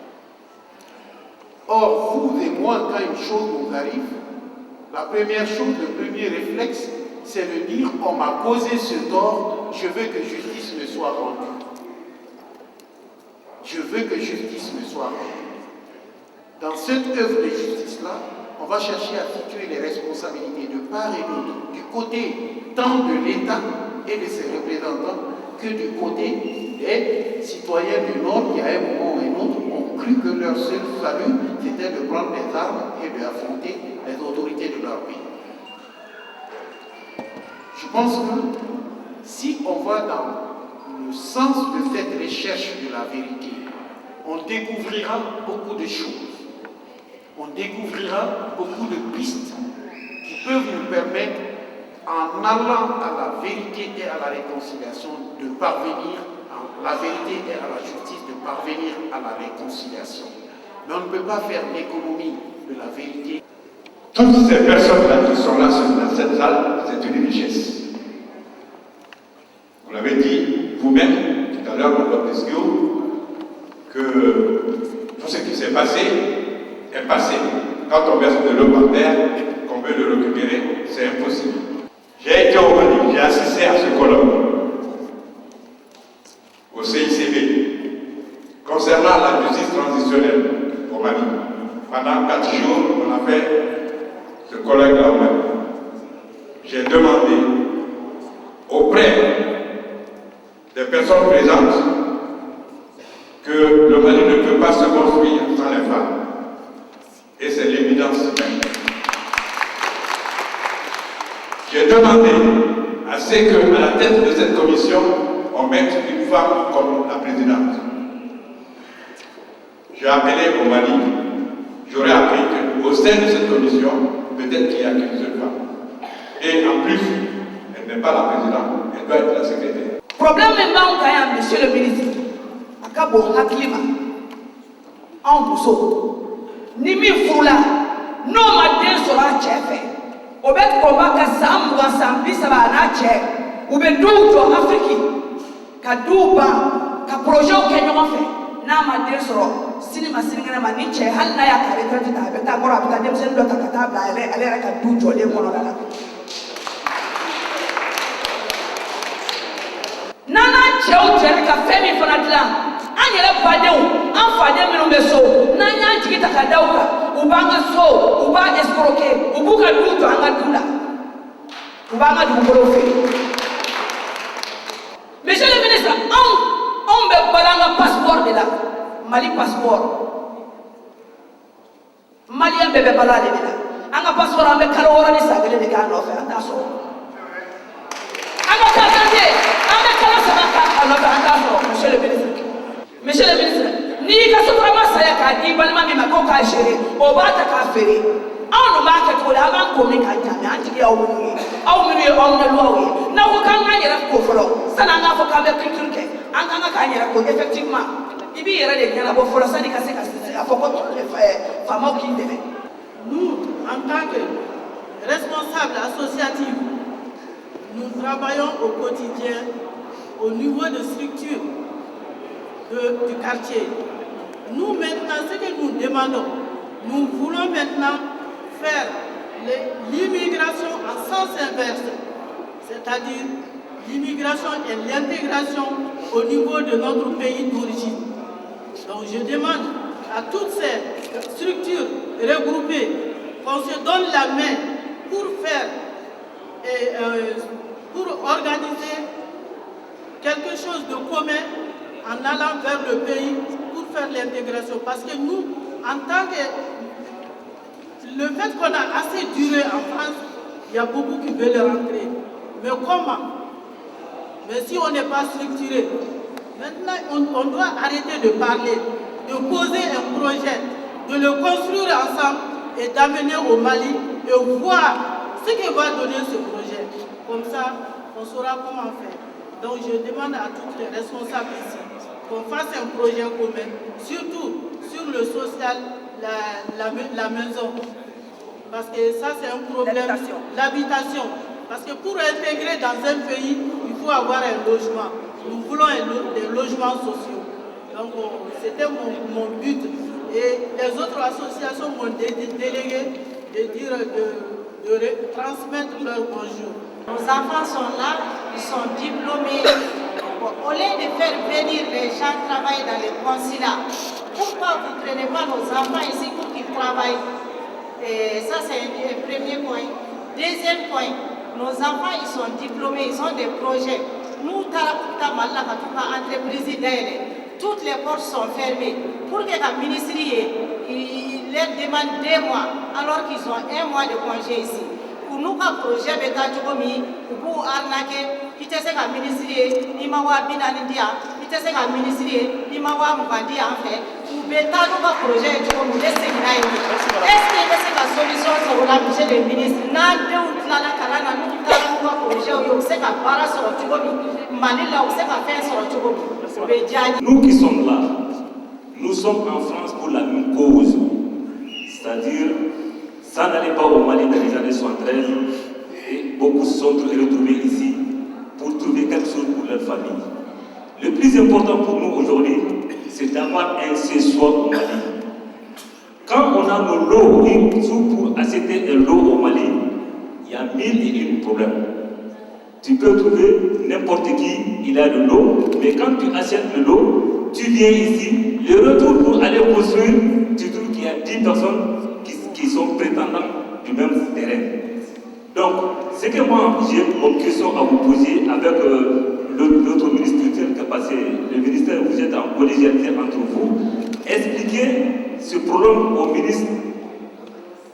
[SPEAKER 9] Or, vous et moi, quand une chose nous arrive, la première chose, le premier réflexe, c'est de dire on m'a causé ce tort, je veux que justice me soit rendue. Je veux que justice me soit rendue. Dans cette œuvre de justice-là, on va chercher à situer les responsabilités de part et d'autre, du côté tant de l'État et de ses représentants que du côté des citoyens du Nord qui, à un moment ou un autre, ont cru que leur seul salut, c'était de prendre des armes et d'affronter les autorités de leur pays. Je pense que si on va dans le sens de cette recherche de la vérité, on découvrira beaucoup de choses. On découvrira beaucoup de pistes qui peuvent nous permettre, en allant à la vérité et à la réconciliation, de parvenir à la vérité et à la justice, de parvenir à la réconciliation. Mais on ne peut pas faire l'économie de la vérité.
[SPEAKER 12] Toutes ces personnes-là qui sont là dans cette salle, c'est une richesse. Vous l'avez dit vous-même tout à l'heure dans votre discours, que tout ce qui s'est passé est passé. Quand on verse de l'eau par terre, qu'on veut le récupérer, c'est impossible. J'ai été au Mali, j'ai assisté à ce colloque au CICB concernant la justice transitionnelle au Mali. Pendant 4 jours, on a fait ce colloque-là au Mali. J'ai demandé auprès des personnes présentes que le Mali ne peut pas se construire sans les femmes. Et c'est l'évidence même. J'ai demandé à ce qu'à la tête de cette commission, on mette une femme comme la présidente. J'ai appelé au Mali, j'aurais appris qu'au sein de cette commission, peut-être qu'il n'y a qu'une seule femme. Et en plus, elle n'est pas la présidente, elle doit être la secrétaire.
[SPEAKER 2] Problème est manquant, monsieur le ministre. Akabo Hakima, en Bousso. Nimi Foula, non ma den sera chef. Obet combat Kassam ou Assambi Savana chef. Ou be douto Afrique. Kadouba, ka projet au Kenya fait. Na ma den sera. Cinéma cinéma maniche, hal na ya kareta ta beta bora beta dem sen do takata bla ale ka douto le mono la. Nana cheo tere ka femi fanatla. Anyele badeu, anfade menombeso, nanya jigita kadauka, ubanga so, uba escroquer, ubuka duto anga dula. Ubanga dubolofe. Monsieur le ministre, on be balanga passeport de là. Mali passeport. Malien bebe balade de là. Anga passeport ambe kalora ni sagele de kano fe antaso. Anga kakande, anga kala sabaka anga antaso, monsieur le ministre. Monsieur le ministre, ni ka soprama saya ka di balma mi mako ka shere o ba ta ka fere awon ma ka to la ban ko mi ka jami anti ya o mi aw mi o na lo awi na ko kan nga yera ko folo sana nga fo ka be culture ke an kan ka yera ko effectivement ibi yera de kana bo folo sani ka se ka afo ko fama ki deme.
[SPEAKER 13] Nous, en tant que responsables associatifs, nous travaillons au quotidien au niveau de structure du quartier. Nous maintenant, ce que nous demandons, nous voulons maintenant faire l'immigration en sens inverse, c'est-à-dire l'immigration et l'intégration au niveau de notre pays d'origine. Donc je demande à toutes ces structures regroupées qu'on se donne la main pour faire pour organiser quelque chose de commun en allant vers le pays pour faire l'intégration. Parce que nous, en tant que le fait qu'on a assez duré en France, il y a beaucoup qui veulent rentrer. Mais comment? Mais si on n'est pas structuré, maintenant on doit arrêter de parler, de poser un projet, de le construire ensemble et d'amener au Mali et voir ce que va donner ce projet. Comme ça, on saura comment faire. Donc je demande à tous les responsables ici qu'on fasse un projet commun, surtout sur le social, la maison. Parce que ça c'est un problème, l'habitation. Parce que pour intégrer dans un pays, il faut avoir un logement. Nous voulons des logements sociaux. Donc c'était mon but. Et les autres associations m'ont délégué de dire de transmettre leur bonjour.
[SPEAKER 6] Nos enfants sont là, ils sont diplômés. Au lieu de faire venir les gens travailler dans les consulats, pourquoi vous ne prenez pas nos enfants ici pour qu'ils travaillent? Et ça, c'est un premier point. Deuxième point, nos enfants, ils sont diplômés, ils ont des projets. Nous, Taraputa Malakatuka, entreprise d'aide, toutes les portes sont fermées. Pour que la ministre il leur demande 2 mois, alors qu'ils ont 1 mois de congé ici. Pour nous, un projet bêta Djogomi, pour arnaquer, il était un ministre, il m'a dit Binanindia, il était un ministre, il m'a dit en fait, pour bêta nous un projet Djogomi, est-ce que c'est la solution sur la budget des ministres? N'a de ou la calana, nous avons un projet où c'est qu'à para sur Djogomi, Manila, où c'est qu'à faire sur Djogomi.
[SPEAKER 14] Nous qui sommes là, nous sommes en France pour la même cause, c'est-à-dire ça n'allait pas au Mali dans les années 73 et beaucoup se sont retrouvés ici pour trouver quelque chose pour leur famille. Le plus important pour nous aujourd'hui, c'est d'avoir un chez-soi au Mali. Quand on a nos lots, pour acheter un lot au Mali, il y a 1001 problèmes. Tu peux trouver n'importe qui, il a le lot, mais quand tu achètes le lot, tu viens ici, le retour pour aller construire, tu trouves qu'il y a 10 personnes qui sont prétendants du même terrain. Donc, ce que moi j'ai comme question à vous poser avec l'autre ministre qui a passé, le ministère, vous êtes en collégialité entre vous, expliquez ce problème au ministre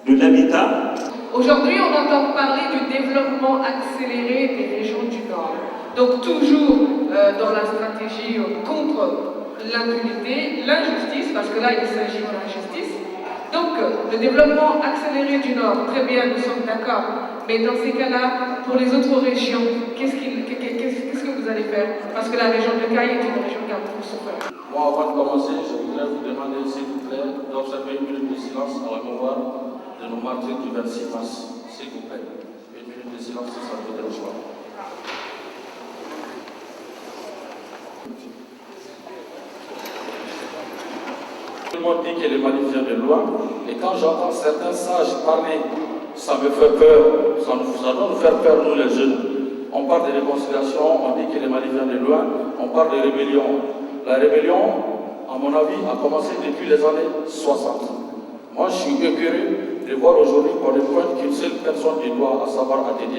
[SPEAKER 14] de l'Habitat.
[SPEAKER 2] Aujourd'hui, on entend parler du développement accéléré des régions du Nord. Donc toujours dans la stratégie contre l'impunité, l'injustice, parce que là il s'agit de l'injustice. Donc le développement accéléré du Nord, très bien, nous sommes d'accord. Mais dans ces cas-là, pour les autres régions, qu'est-ce que vous allez faire? Parce que la région de Caille est une région qui a beaucoup souffert.
[SPEAKER 1] Moi, avant de commencer, je voudrais vous demander, s'il vous plaît, d'observer une minute de silence à la mémoire de nos martyrs du 26 mars. S'il vous plaît. Une minute de silence, si ça vous dérange pas. Tout le monde dit que les Mali vient de loin, et quand j'entends certains sages parler, ça me fait peur, ça doit nous faire peur, nous les jeunes. On parle de réconciliation, on dit que les Mali viennent de loin, on parle de rébellion. La rébellion, à mon avis, a commencé depuis les années 60. Moi, je suis écœuré de voir aujourd'hui qu'on ne pointe qu'une seule personne du doigt, à savoir ATT.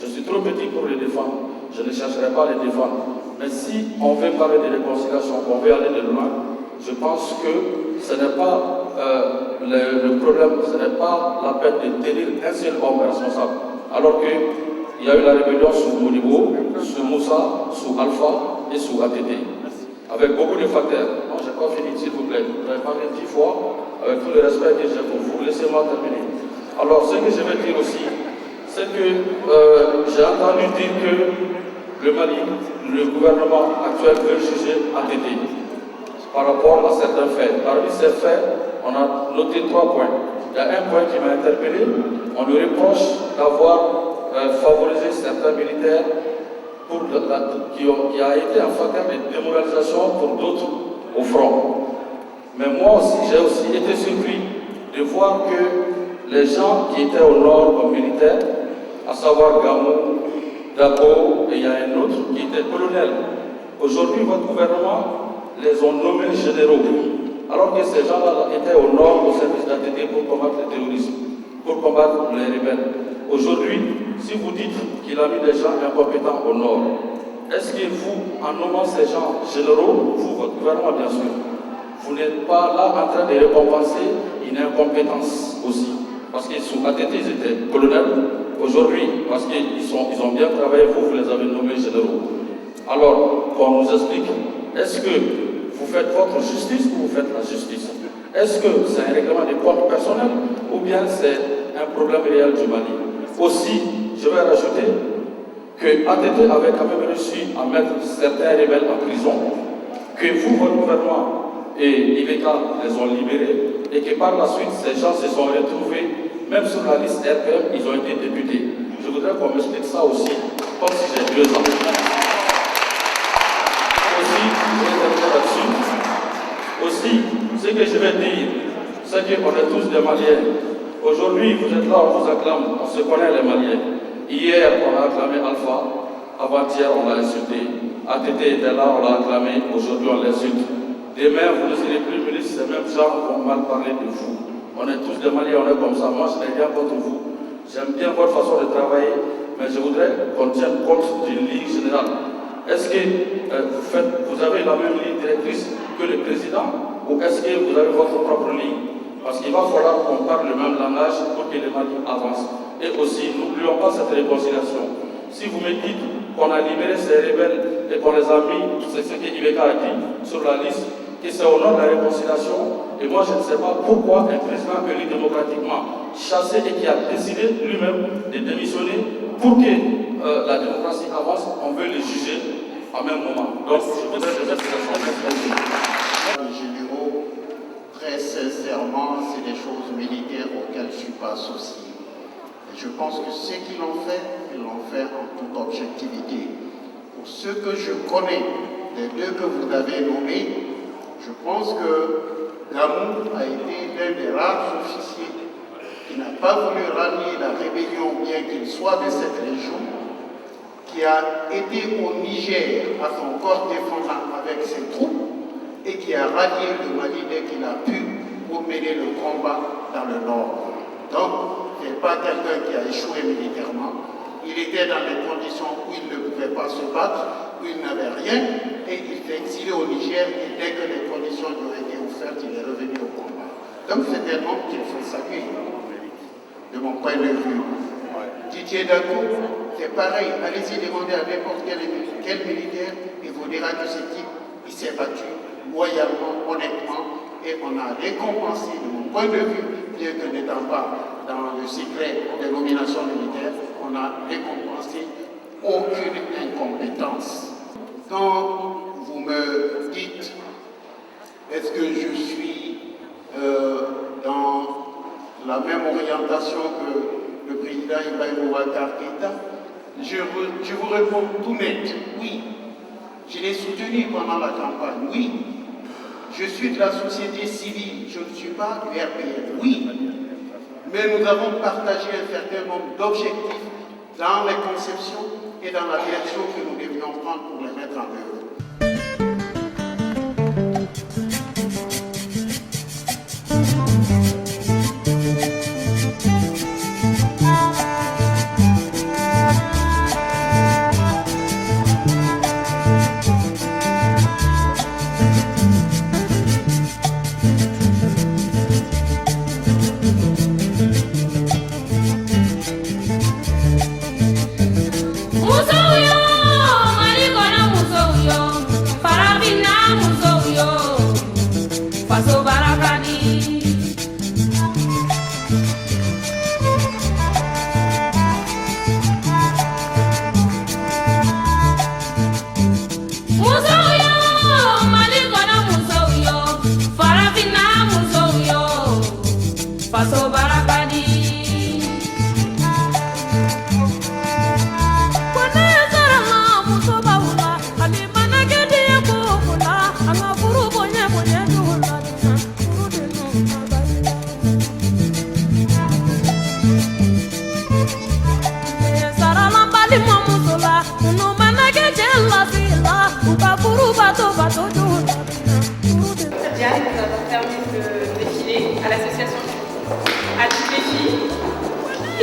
[SPEAKER 1] Je suis trop petit pour les défendre, je ne chercherai pas à les défendre. Mais si on veut parler de réconciliation, qu'on veut aller de loin, je pense que ce n'est pas le problème, ce n'est pas la peine de tenir un seul homme responsable. Alors qu'il y a eu la rébellion sous Modibo, sous Moussa, sous Alpha et sous ATT. Avec beaucoup de facteurs. Non, je n'ai pas fini, s'il vous plaît. Vous avez parlé 10 fois, avec tout le respect que j'ai pour vous. Laissez-moi terminer. Alors, ce que je veux dire aussi, c'est que j'ai entendu dire que le Mali, le gouvernement actuel veut juger ATT par rapport à certains faits. Parmi ces faits, on a noté 3 points. Il y a un point qui m'a interpellé. On lui reproche d'avoir favorisé certains militaires qui a été un facteur de démoralisation pour d'autres au front. Mais moi aussi, j'ai aussi été surpris de voir que les gens qui étaient au nord comme militaires, à savoir Gamou, Dabo, et il y a un autre qui était colonel. Aujourd'hui, votre gouvernement les ont nommés généraux, alors que ces gens-là étaient au nord au service d'ATT pour combattre le terrorisme, pour combattre les rebelles. Aujourd'hui, si vous dites qu'il a mis des gens incompétents au nord, est-ce que vous, en nommant ces gens généraux, vous, votre gouvernement bien sûr, vous n'êtes pas là en train de récompenser une incompétence aussi?
[SPEAKER 15] parce qu'ils sous ATT, ils étaient colonels. Aujourd'hui, parce qu'ils ont bien travaillé, vous les avez nommés généraux. Alors, qu'on nous explique, est-ce que vous faites votre justice ou vous faites la justice? Est-ce que c'est un règlement des comptes personnels ou bien c'est un problème réel du Mali? Aussi, je vais rajouter que ATT avait quand même réussi à mettre certains rebelles en prison, que vous, votre gouvernement et IBK les ont libérés et que par la suite, ces gens se sont retrouvés, même sur la liste RPM, ils ont été députés. Je voudrais qu'on m'explique ça aussi, comme si j'ai 2 ans. Aussi, ce que je vais dire, c'est qu'on est tous des Maliens. Aujourd'hui, vous êtes là, on vous acclame, on se connaît les Maliens. Hier, on a acclamé Alpha, avant-hier, on l'a insulté. ATT était là, on l'a acclamé, aujourd'hui, on l'insulte. Demain, vous ne serez plus ministre, ces mêmes gens vont mal parler de vous. On est tous des Maliens, on est comme ça. Moi, je n'ai rien contre vous. J'aime bien votre façon de travailler, mais je voudrais qu'on tienne compte d'une ligne générale. Est-ce que vous avez la même ligne directrice que le président ou est-ce que vous avez votre propre ligne? Parce qu'il va falloir qu'on parle le même langage pour que le Mali avance. Et aussi, n'oublions pas cette réconciliation. Si vous me dites qu'on a libéré ces rebelles et qu'on les a mis, c'est ce que IBK a dit sur la liste, que c'est au nom de la réconciliation. Et moi, je ne sais pas pourquoi un président élu démocratiquement chassé et qui a décidé lui-même de démissionner pour que la démocratie avance, on veut les juger en même moment. Donc, je voudrais des explications.
[SPEAKER 9] Les généraux, très sincèrement, c'est des choses militaires auxquelles je ne suis pas associé. Et je pense que ce qu'ils l'ont fait, ils l'ont fait en toute objectivité. Pour ceux que je connais, les 2 que vous avez nommés, je pense que Gamou a été l'un des rares officiers qui n'a pas voulu rallier la rébellion, bien qu'il soit de cette région, qui a été au Niger à son corps défendant avec ses troupes et qui a rallié le Mali dès qu'il a pu pour mener le combat dans le nord. Donc, ce n'est pas quelqu'un qui a échoué militairement. Il était dans des conditions où il ne pouvait pas se battre, où il n'avait rien, et il s'est exilé au Niger, et dès que les conditions lui ont été offertes, il est revenu au combat. Donc c'est un homme qu'il faut saluer, de mon point de vue. Didier Dakou, c'est pareil, allez-y demander à n'importe quel militaire, il vous dira que ce type, il s'est battu loyalement, honnêtement, et on a récompensé, de mon point de vue, bien que n'étant pas dans le secret des nominations militaires, on a récompensé aucune incompétence. Quand vous me dites, est-ce que je suis dans la même orientation que le président Ibrahim Boubacar Keïta, je vous réponds tout net, oui. Je l'ai soutenu pendant la campagne, oui. Je suis de la société civile, je ne suis pas du RPF, oui. Mais nous avons partagé un certain nombre d'objectifs dans les conceptions et dans la direction que nous devions prendre pour les mettre en œuvre.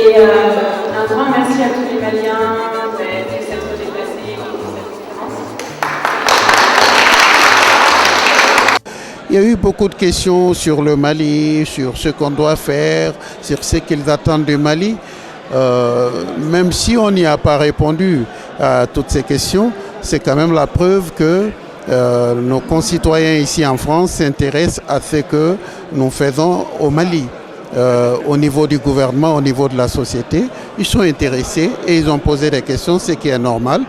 [SPEAKER 16] Et un grand merci à tous les Maliens de s'être déplacés pour cette conférence.
[SPEAKER 3] Il y a eu beaucoup de questions sur le Mali, sur ce qu'on doit faire, sur ce qu'ils attendent du Mali. Même si on n'y a pas répondu à toutes ces questions, c'est quand même la preuve que nos concitoyens ici en France s'intéressent à ce que nous faisons au Mali. Au niveau du gouvernement, au niveau de la société, ils sont intéressés et ils ont posé des questions, ce qui est normal.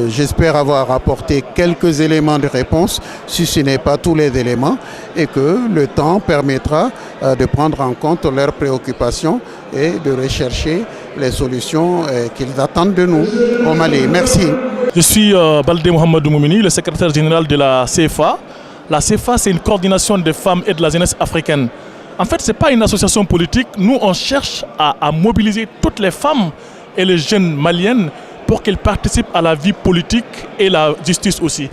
[SPEAKER 3] J'espère avoir apporté quelques éléments de réponse, si ce n'est pas tous les éléments, et que le temps permettra de prendre en compte leurs préoccupations et de rechercher les solutions qu'ils attendent de nous au Mali. Merci.
[SPEAKER 1] Je suis Baldé Mohamed Moumini, le secrétaire général de la CFA. La CFA, c'est une coordination des femmes et de la jeunesse africaine. En fait, ce n'est pas une association politique. Nous, on cherche à mobiliser toutes les femmes et les jeunes maliennes pour qu'elles participent à la vie politique et la justice aussi.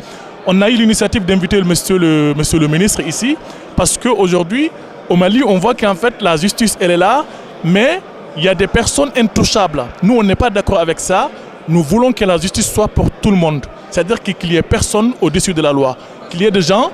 [SPEAKER 1] On a eu l'initiative d'inviter monsieur le ministre ici parce qu'aujourd'hui, au Mali, on voit qu'en fait, la justice, elle est là, mais il y a des personnes intouchables. Nous, on n'est pas d'accord avec ça. Nous voulons que la justice soit pour tout le monde. C'est-à-dire qu'il n'y ait personne au-dessus de la loi. Qu'il y ait des gens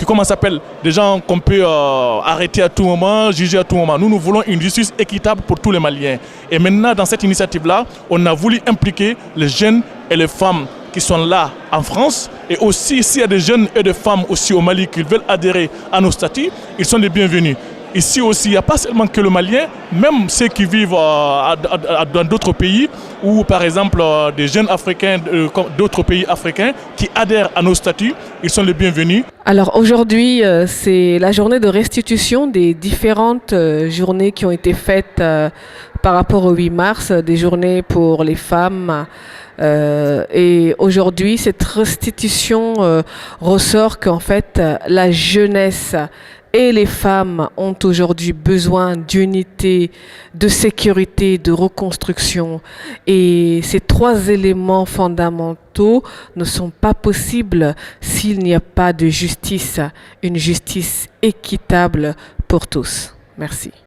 [SPEAKER 1] comment ça s'appelle, des gens qu'on peut arrêter à tout moment, juger à tout moment. Nous voulons une justice équitable pour tous les Maliens. Et maintenant, dans cette initiative-là, on a voulu impliquer les jeunes et les femmes qui sont là en France. Et aussi, s'il y a des jeunes et des femmes aussi au Mali qui veulent adhérer à nos statuts, ils sont les bienvenus. Ici aussi, il n'y a pas seulement que le Malien, même ceux qui vivent dans d'autres pays, ou par exemple des jeunes Africains d'autres pays africains qui adhèrent à nos statuts, ils sont les bienvenus.
[SPEAKER 2] Alors aujourd'hui, c'est la journée de restitution des différentes journées qui ont été faites par rapport au 8 mars, des journées pour les femmes. Et aujourd'hui, cette restitution ressort qu'en fait, la jeunesse et les femmes ont aujourd'hui besoin d'unité, de sécurité, de reconstruction. Et ces 3 éléments fondamentaux ne sont pas possibles s'il n'y a pas de justice, une justice équitable pour tous. Merci.